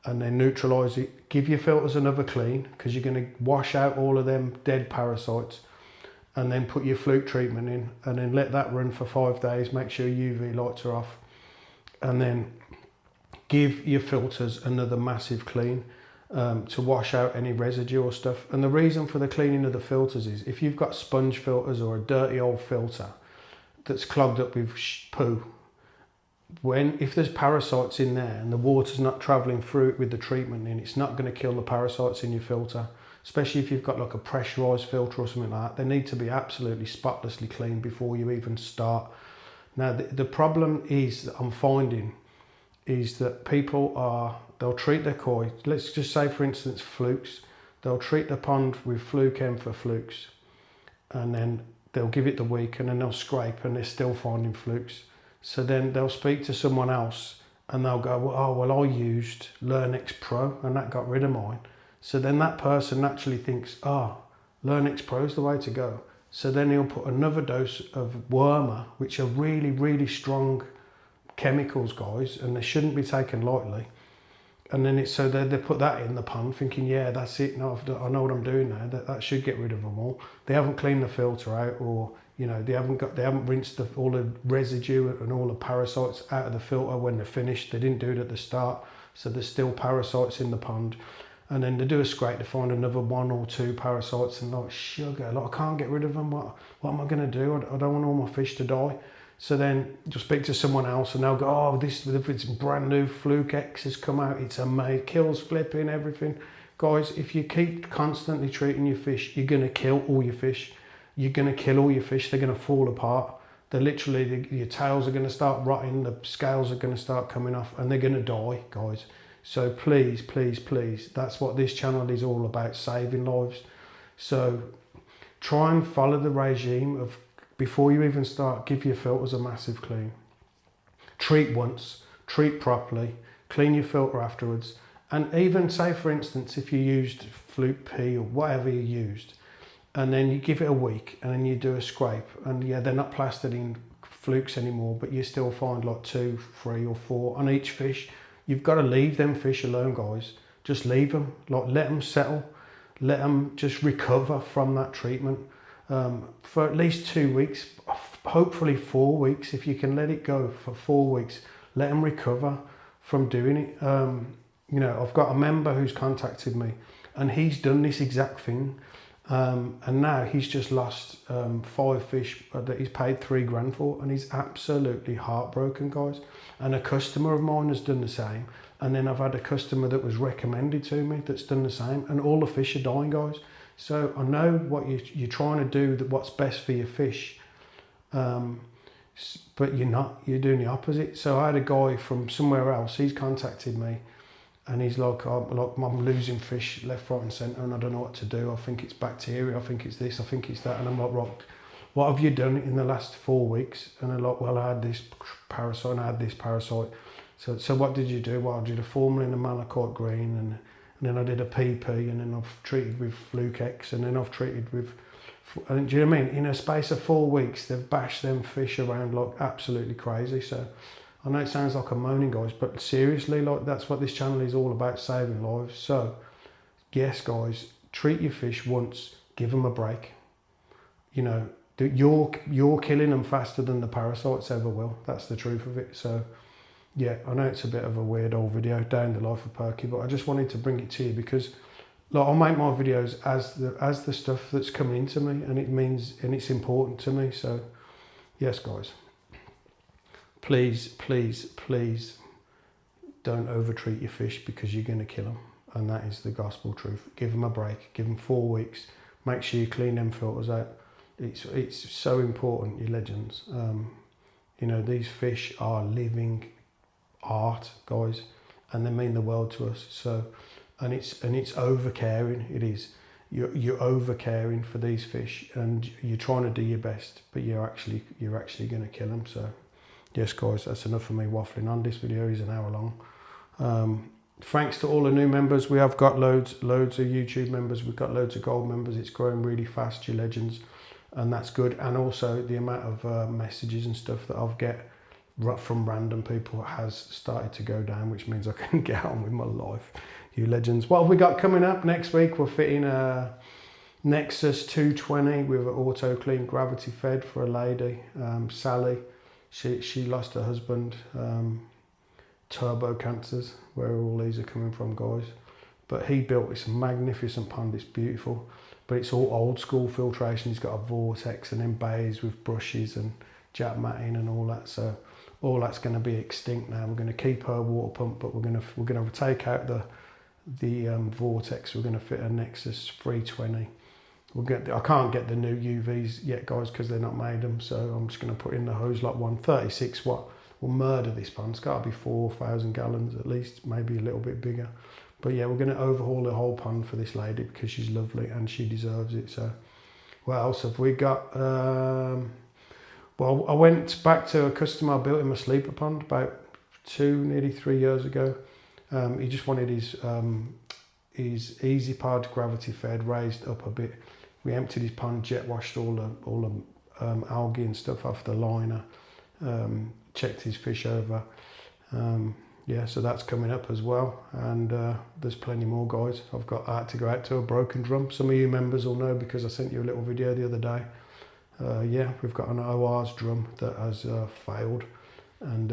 and then neutralise it. Give your filters another clean, because you're going to wash out all of them dead parasites, and then put your fluke treatment in and then let that run for 5 days. Make sure UV lights are off, and then give your filters another massive clean. to wash out any residue or stuff. And the reason for the cleaning of the filters is if you've got sponge filters or a dirty old filter that's clogged up with poo, if there's parasites in there and the water's not travelling through it with the treatment in, it's not going to kill the parasites in your filter. Especially if you've got like a pressurised filter or something like that, they need to be absolutely spotlessly clean before you even start. Now the problem is that I'm finding is that they'll treat their koi, let's just say for instance Flukes, they'll treat the pond with Fluke M for Flukes, and then they'll give it the week and then they'll scrape and they're still finding Flukes. So then they'll speak to someone else and they'll go, well I used Learnex Pro and that got rid of mine. So then that person naturally thinks, Learnex Pro is the way to go. So then he'll put another dose of Wormer, which are really, really strong chemicals, guys, and they shouldn't be taken lightly. And then they put that in the pond thinking, yeah, that's it. No, I know what I'm doing now. That should get rid of them all. They haven't cleaned the filter out, or they haven't rinsed all the residue and all the parasites out of the filter when they're finished. They didn't do it at the start, so there's still parasites in the pond. And then they do a scrape to find another 1 or 2 parasites, and like sugar, I can't get rid of them. What am I going to do? I don't want all my fish to die. So then you'll speak to someone else and they'll go, it's brand new, Fluke X has come out, it's amazing, kills flipping everything. Guys, if you keep constantly treating your fish, you're going to kill all your fish. You're going to kill all your fish, they're going to fall apart. They're literally, your tails are going to start rotting, the scales are going to start coming off, and they're going to die, guys. So please, please, please, that's what this channel is all about, saving lives. So try and follow the regime of, before you even start, give your filters a massive clean. Treat once, treat properly, clean your filter afterwards. And even say, for instance, if you used Fluke P or whatever you used, and then you give it a week and then you do a scrape, and yeah, they're not plastered in Flukes anymore, but you still find like 2, 3 or 4 on each fish. You've got to leave them fish alone, guys. Just leave them, let them settle, let them just recover from that treatment for at least 2 weeks, hopefully 4 weeks. If you can let it go for 4 weeks, let them recover from doing it. I've got a member who's contacted me and he's done this exact thing. And now he's just lost 5 fish that he's paid $3,000 for, and he's absolutely heartbroken, guys. And a customer of mine has done the same, and then I've had a customer that was recommended to me that's done the same, and all the fish are dying, guys. So I know what you're trying to do, what's best for your fish, but you're not. You're doing the opposite. So I had a guy from somewhere else. He's contacted me. And he's like, I'm losing fish left, right and centre, and I don't know what to do. I think it's bacteria, I think it's this, I think it's that. And I'm like, Rob, what have you done in the last 4 weeks? And they're like, well, I had this parasite and I had this parasite. So what did you do? Well, I did a formalin and malachite green, and then I did a PP, and then I've treated with Fluke X, and then I've treated with, and do you know what I mean? In a space of 4 weeks, they've bashed them fish around like absolutely crazy. So I know it sounds like I'm moaning, guys, but seriously, like, that's what this channel is all about, saving lives. So yes, guys, treat your fish once, give them a break. You're killing them faster than the parasites ever will. That's the truth of it. So yeah, I know it's a bit of a weird old video, down the life of Perky, but I just wanted to bring it to you because, like, I'll make my videos as the stuff that's coming into me, and it's important to me. So yes, guys. Please, please, please don't overtreat your fish, because you're going to kill them. And that is the gospel truth. Give them a break. Give them 4 weeks. Make sure you clean them filters out. It's so important, you legends. These fish are living art, guys, and they mean the world to us. So, and it's over caring. It is. You're over caring for these fish, and you're trying to do your best, but you're actually going to kill them. So yes, guys, that's enough of me waffling on. This video is an hour long. Thanks to all the new members. We have got loads of YouTube members. We've got loads of gold members. It's growing really fast, you legends, and that's good. And also the amount of messages and stuff that I've get from random people has started to go down, which means I can get on with my life, you legends. What have we got coming up next week? We're fitting a Nexus 220 with an auto clean gravity fed for a lady, Sally. She lost her husband, turbo cancers, where all these are coming from, guys. But he built this magnificent pond. It's beautiful, but it's all old school filtration. He's got a vortex and then bays with brushes and jack matting and all that. So all that's going to be extinct now. We're going to keep her water pump, but we're going to take out the vortex. We're going to fit a Nexus 320. I can't get the new UVs yet, guys, because they're not made them. So I'm just going to put in the hose like 136 watt. Will murder this pond. It's got to be 4,000 gallons at least, maybe a little bit bigger. But yeah, we're going to overhaul the whole pond for this lady because she's lovely and she deserves it. So what else have we got? Well, I went back to a customer I built him a sleeper pond about nearly 3 years ago. He just wanted his easy pod gravity fed raised up a bit. We emptied his pond, jet washed all the algae and stuff off the liner, checked his fish over. Yeah, so that's coming up as well, and there's plenty more, guys. I had to go out to a broken drum. Some of you members will know because I sent you a little video the other day. Yeah, we've got an OR's drum that has failed, and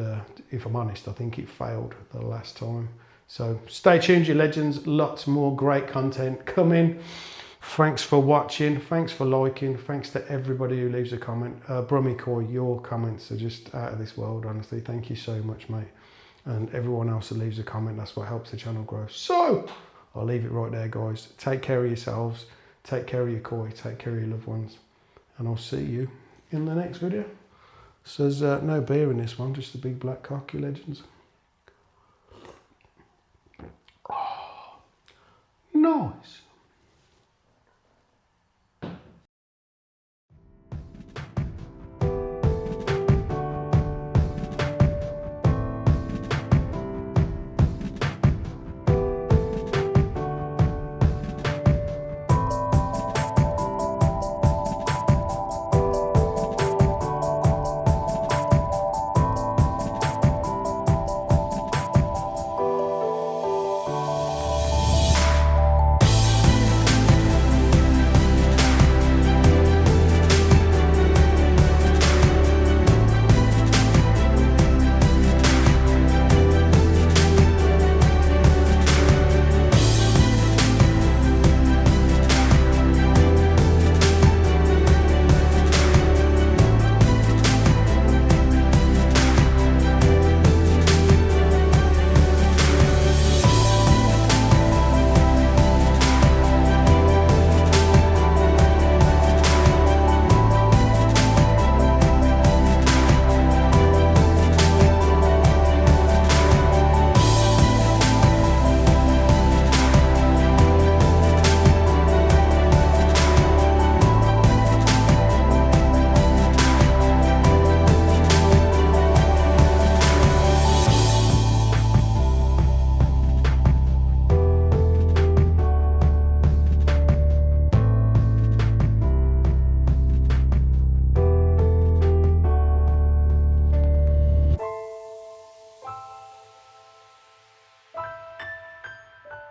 if I'm honest, I think it failed the last time. So stay tuned, you legends. Lots more great content coming. Thanks for watching. Thanks for liking. Thanks to everybody who leaves a comment. Brummy Coy, your comments are just out of this world, honestly. Thank you so much, mate. And everyone else that leaves a comment, that's what helps the channel grow. So I'll leave it right there, guys. Take care of yourselves. Take care of your koi. Take care of your loved ones. And I'll see you in the next video. So there's no beer in this one, just a big black cock, you legends. Oh, nice.